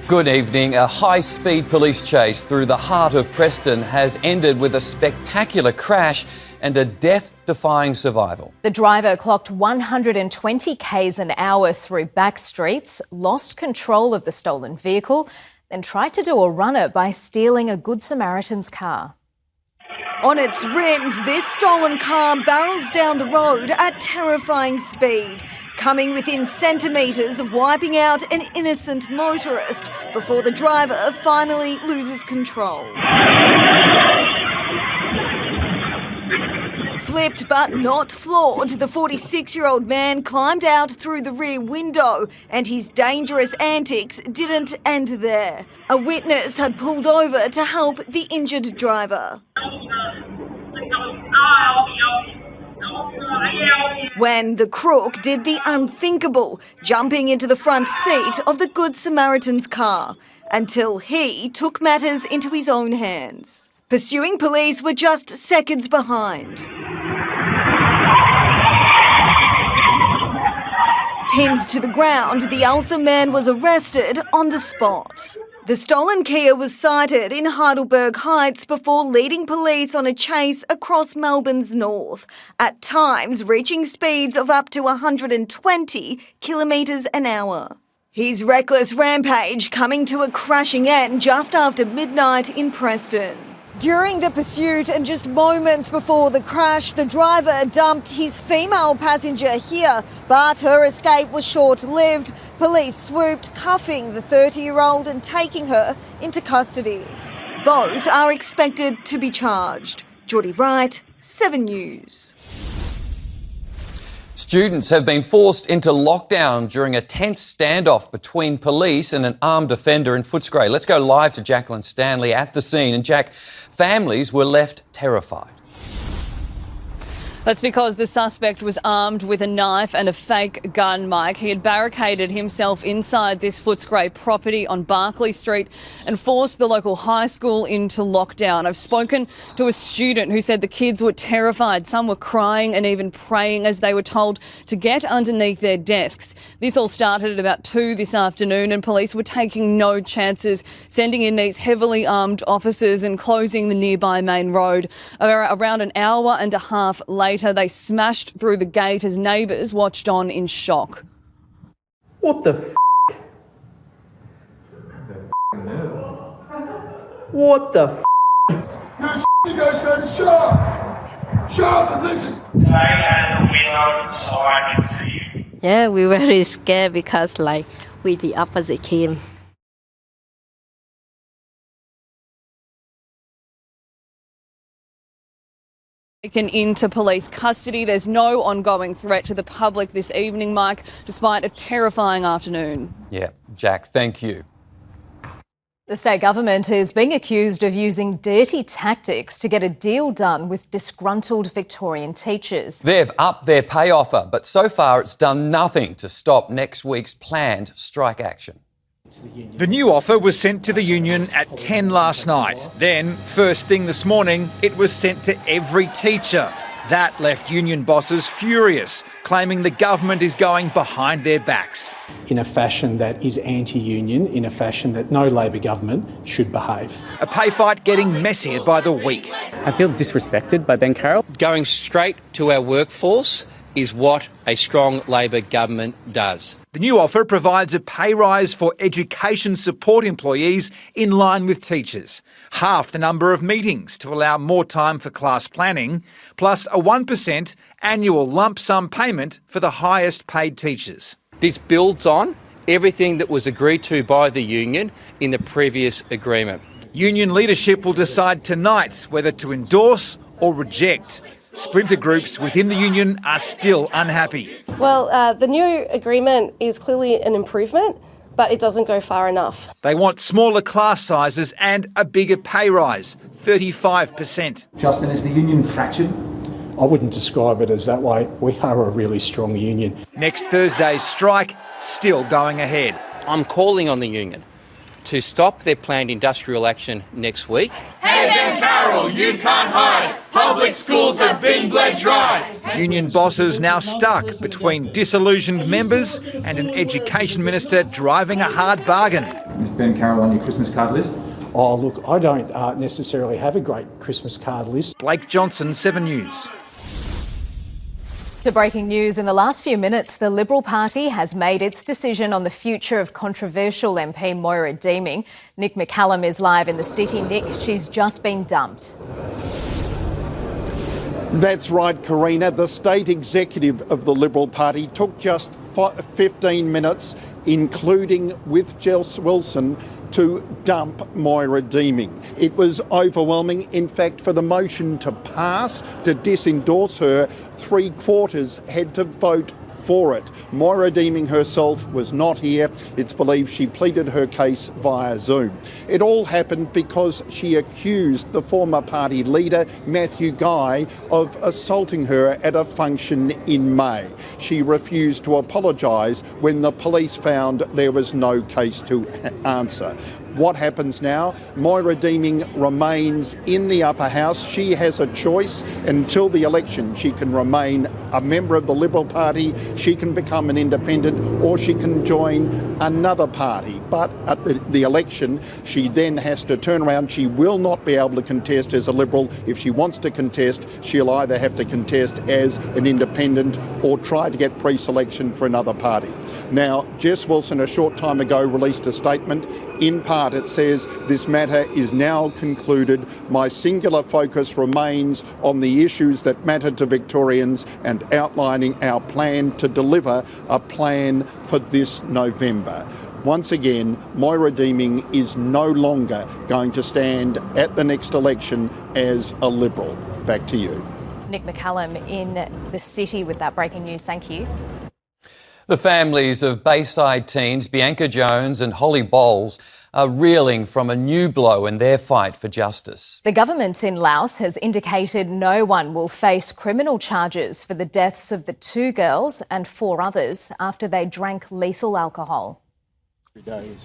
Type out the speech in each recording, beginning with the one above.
Good evening. A high-speed police chase through the heart of Preston has ended with a spectacular crash and a death-defying survival. The driver clocked 120 k's an hour through back streets, lost control of the stolen vehicle, then tried to do a runner by stealing a Good Samaritan's car. On its rims, this stolen car barrels down the road at terrifying speed, coming within centimetres of wiping out an innocent motorist before the driver finally loses control. Flipped but not floored, the 46-year-old man climbed out through the rear window, and his dangerous antics didn't end there. A witness had pulled over to help the injured driver. When the crook did the unthinkable, jumping into the front seat of the Good Samaritan's car, until he took matters into his own hands. Pursuing police were just seconds behind. Pinned to the ground, the Alpha man was arrested on the spot. The stolen Kia was sighted in Heidelberg Heights before leading police on a chase across Melbourne's north, at times reaching speeds of up to 120 kilometres an hour. His reckless rampage coming to a crashing end just after midnight in Preston. During the pursuit and just moments before the crash, the driver dumped his female passenger here, but her escape was short-lived. Police swooped, cuffing the 30-year-old and taking her into custody. Both are expected to be charged. Geordie Wright, 7 News. Students have been forced into lockdown during a tense standoff between police and an armed offender in Footscray. Let's go live to Jacqueline Stanley at the scene. And Jack, families were left terrified. That's because the suspect was armed with a knife and a fake gun, Mike. He had barricaded himself inside this Footscray property on Barclay Street and forced the local high school into lockdown. I've spoken to a student who said the kids were terrified. Some were crying and even praying as they were told to get underneath their desks. This all started at about 2 this afternoon, and police were taking no chances, sending in these heavily armed officers and closing the nearby main road. Around an hour and a half later, they smashed through the gate as neighbours watched on in shock. What the f***? What the f***? No you guys trying to shut up! Shut up and listen! Stay out of the window so I can see you. Yeah, we were very scared because we the opposite came. Taken into police custody. There's no ongoing threat to the public this evening, Mike, despite a terrifying afternoon. Yeah, Jack, thank you. The state government is being accused of using dirty tactics to get a deal done with disgruntled Victorian teachers. They've upped their pay offer, but so far it's done nothing to stop next week's planned strike action. The new offer was sent to the union at 10 last night. Then, first thing this morning, it was sent to every teacher. That left union bosses furious, claiming the government is going behind their backs. In a fashion that is anti-union, in a fashion that no Labor government should behave. A pay fight getting messier by the week. I feel disrespected by Ben Carroll. Going straight to our workforce is what a strong Labor government does. The new offer provides a pay rise for education support employees in line with teachers, half the number of meetings to allow more time for class planning, plus a 1% annual lump sum payment for the highest paid teachers. This builds on everything that was agreed to by the union in the previous agreement. Union leadership will decide tonight whether to endorse or reject. Splinter groups within the union are still unhappy. Well, the new agreement is clearly an improvement, but it doesn't go far enough. They want smaller class sizes and a bigger pay rise, 35%. Justin, is the union fractured? I wouldn't describe it as that way. We are a really strong union. Next Thursday's strike still going ahead. I'm calling on the union to stop their planned industrial action next week. Hey, Ben Carroll! Carroll, you can't hide. Public schools have been bled dry. Union bosses now stuck between disillusioned members and an education minister driving a hard bargain. Is Ben Carroll on your Christmas card list? Oh, look, I don't necessarily have a great Christmas card list. Blake Johnson, 7 News. To breaking news, in the last few minutes, the Liberal Party has made its decision on the future of controversial MP Moira Deeming. Nick McCallum is live in the city. Nick, she's just been dumped. That's right, Karina. The state executive of the Liberal Party took just 15 minutes, including with Jess Wilson, to dump Moira Deeming. It was overwhelming. In fact, for the motion to pass, to disendorse her, 3/4 had to vote for it. Moira Deeming herself was not here. It's believed she pleaded her case via Zoom. It all happened because she accused the former party leader, Matthew Guy, of assaulting her at a function in May. She refused to apologise when the police found there was no case to answer. What happens now? Moira Deeming remains in the upper house. She has a choice. Until the election, she can remain a member of the Liberal Party, she can become an independent, or she can join another party. But at the election, she then has to turn around. She will not be able to contest as a Liberal. If she wants to contest, she'll either have to contest as an independent or try to get pre-selection for another party. Now, Jess Wilson a short time ago released a statement. In part, it says, "This matter is now concluded. My singular focus remains on the issues that matter to Victorians and outlining our plan to deliver a plan for this November." Once again, Moira Deeming is no longer going to stand at the next election as a Liberal. Back to you. Nick McCallum in the city with that breaking news. Thank you. The families of Bayside teens Bianca Jones and Holly Bowles are reeling from a new blow in their fight for justice. The government in Laos has indicated no one will face criminal charges for the deaths of the 2 girls and 4 others after they drank lethal alcohol.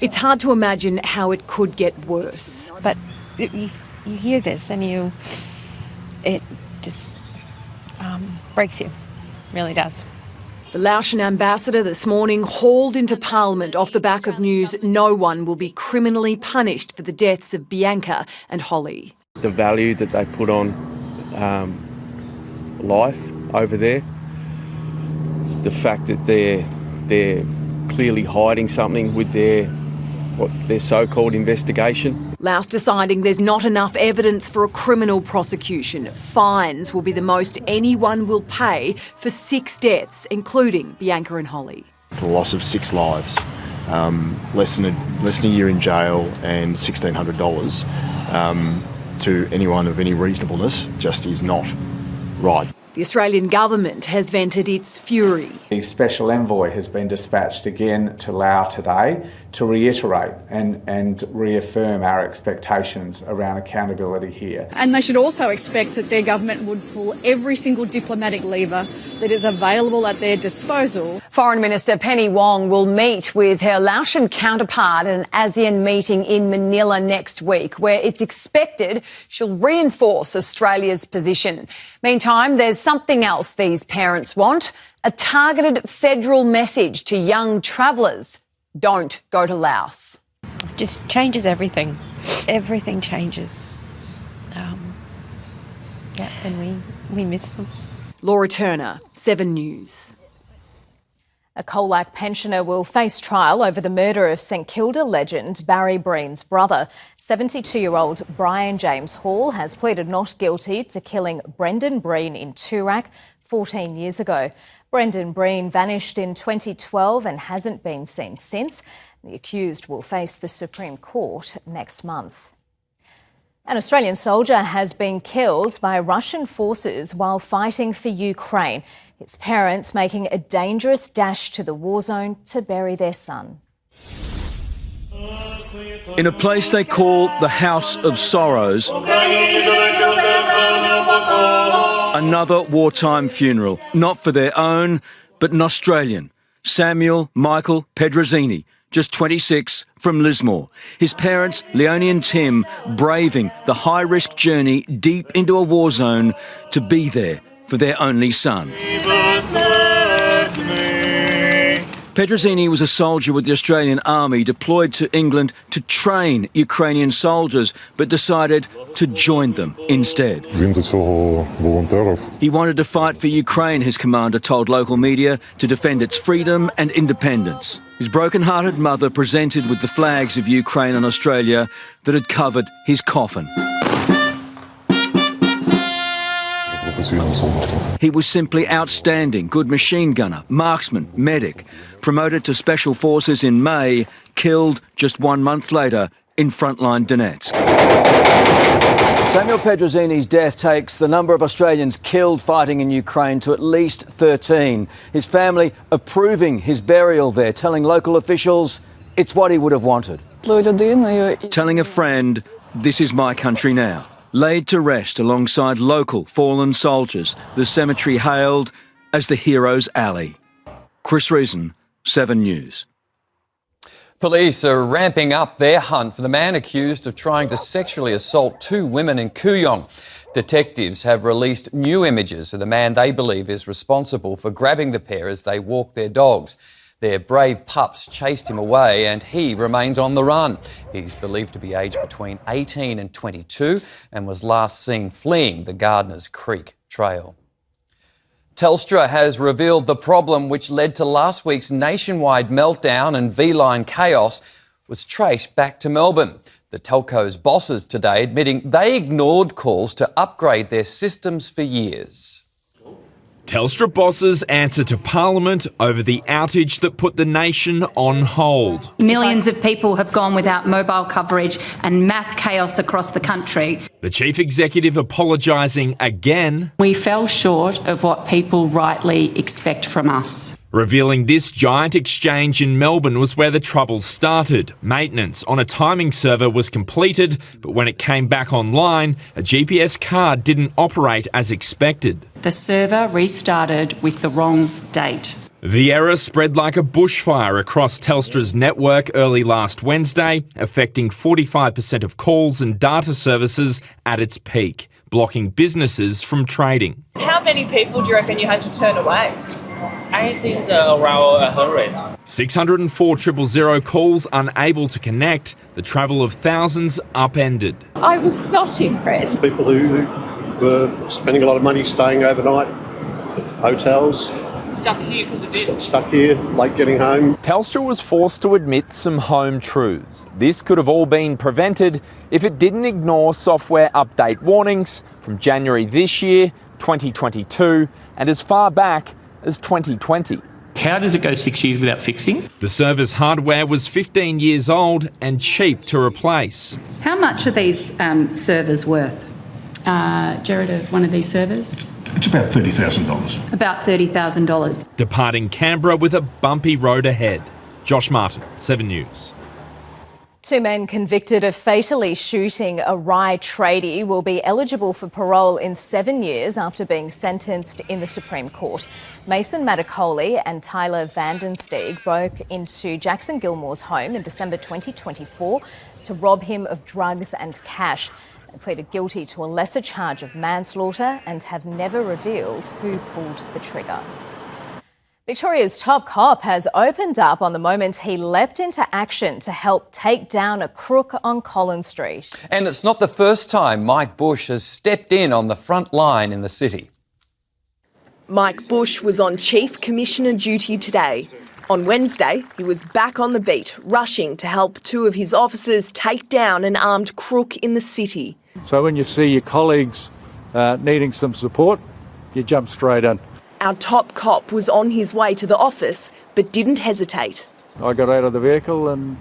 It's hard to imagine how it could get worse. But you hear this and it just breaks you, really does. The Laotian ambassador this morning hauled into Parliament off the back of news no one will be criminally punished for the deaths of Bianca and Holly. The value that they put on life over there, the fact that they're clearly hiding something with their so-called investigation. Laos deciding there's not enough evidence for a criminal prosecution. Fines will be the most anyone will pay for 6 deaths, including Bianca and Holly. The loss of 6 lives, less than a year in jail and $1,600 to anyone of any reasonableness just is not right. The Australian government has vented its fury. The Special Envoy has been dispatched again to Laos today to reiterate and reaffirm our expectations around accountability here. And they should also expect that their government would pull every single diplomatic lever that is available at their disposal. Foreign Minister Penny Wong will meet with her Laotian counterpart at an ASEAN meeting in Manila next week, where it's expected she'll reinforce Australia's position. Meantime, there's something else these parents want: a targeted federal message to young travellers. Don't go to Laos. Just changes everything. Everything changes. And we miss them. Laura Turner, 7 News. A Colac pensioner will face trial over the murder of St Kilda legend Barry Breen's brother. 72-year-old Brian James Hall has pleaded not guilty to killing Brendan Breen in Toorak 14 years ago. Brendan Breen vanished in 2012 and hasn't been seen since. The accused will face the Supreme Court next month. An Australian soldier has been killed by Russian forces while fighting for Ukraine. His parents making a dangerous dash to the war zone to bury their son. In a place they call the House of Sorrows, another wartime funeral, not for their own, but an Australian, Samuel Michael Pedrozzini, just 26, from Lismore. His parents, Leonie and Tim, braving the high-risk journey deep into a war zone to be there for their only son. Petrosini was a soldier with the Australian Army deployed to England to train Ukrainian soldiers, but decided to join them instead. He wanted to fight for Ukraine, his commander told local media, to defend its freedom and independence. His broken-hearted mother presented with the flags of Ukraine and Australia that had covered his coffin. He was simply outstanding, good machine gunner, marksman, medic. Promoted to Special Forces in May, killed just 1 month later in frontline Donetsk. Samuel Petrosini's death takes the number of Australians killed fighting in Ukraine to at least 13. His family approving his burial there, telling local officials it's what he would have wanted. Telling a friend, this is my country now. Laid to rest alongside local fallen soldiers, the cemetery hailed as the Heroes' Alley. Chris Reason, 7 News. Police are ramping up their hunt for the man accused of trying to sexually assault 2 women in Kooyong. Detectives have released new images of the man they believe is responsible for grabbing the pair as they walk their dogs. Their brave pups chased him away and he remains on the run. He's believed to be aged between 18 and 22 and was last seen fleeing the Gardners Creek Trail. Telstra has revealed the problem which led to last week's nationwide meltdown and V-line chaos was traced back to Melbourne. The telco's bosses today admitting they ignored calls to upgrade their systems for years. Telstra bosses answer to Parliament over the outage that put the nation on hold. Millions of people have gone without mobile coverage and mass chaos across the country. The chief executive apologising again. We fell short of what people rightly expect from us. Revealing this giant exchange in Melbourne was where the trouble started. Maintenance on a timing server was completed, but when it came back online, a GPS card didn't operate as expected. The server restarted with the wrong date. The error spread like a bushfire across Telstra's network early last Wednesday, affecting 45% of calls and data services at its peak, blocking businesses from trading. How many people do you reckon you had to turn away? I think around 100. 604 000 calls unable to connect, the travel of thousands upended. I was not impressed. People who were spending a lot of money staying overnight, hotels. Stuck here because of this. Stuck here, late getting home. Telstra was forced to admit some home truths. This could have all been prevented if it didn't ignore software update warnings from January this year, 2022, and as far back as 2020. How does it go 6 years without fixing? The server's hardware was 15 years old and cheap to replace. How much are these servers worth? Jared, one of these servers? It's about $30,000. About $30,000. Departing Canberra with a bumpy road ahead. Josh Martin, 7 News. 2 men convicted of fatally shooting a Rye tradie will be eligible for parole in 7 years after being sentenced in the Supreme Court. Mason Mattacoli and Tyler Vandensteeg broke into Jackson Gilmore's home in December 2024 to rob him of drugs and cash. They pleaded guilty to a lesser charge of manslaughter and have never revealed who pulled the trigger. Victoria's top cop has opened up on the moment he leapt into action to help take down a crook on Collins Street. And it's not the first time Mike Bush has stepped in on the front line in the city. Mike Bush was on Chief Commissioner duty today. On Wednesday, he was back on the beat, rushing to help 2 of his officers take down an armed crook in the city. So when you see your colleagues needing some support, you jump straight in. Our top cop was on his way to the office, but didn't hesitate. I got out of the vehicle and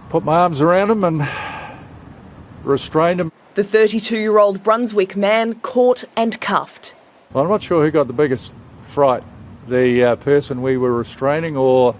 put my arms around him and restrained him. The 32-year-old Brunswick man caught and cuffed. I'm not sure who got the biggest fright, the person we were restraining or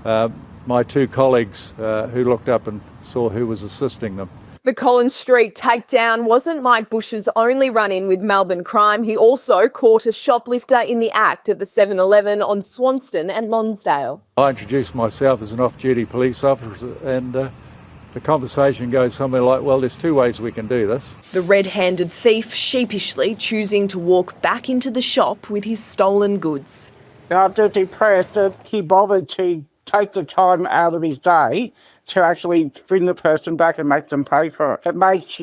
my 2 colleagues who looked up and saw who was assisting them. The Collins Street takedown wasn't Mike Bush's only run-in with Melbourne crime. He also caught a shoplifter in the act at the 7-Eleven on Swanston and Lonsdale. I introduced myself as an off-duty police officer and the conversation goes somewhere like, well, there's two ways we can do this. The red-handed thief sheepishly choosing to walk back into the shop with his stolen goods. I'm just impressed that he bothered to take the time out of his day to actually bring the person back and make them pay for it. It makes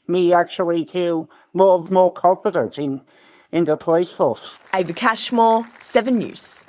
me actually feel more confident in the police force. Ava Cashmore, 7 News.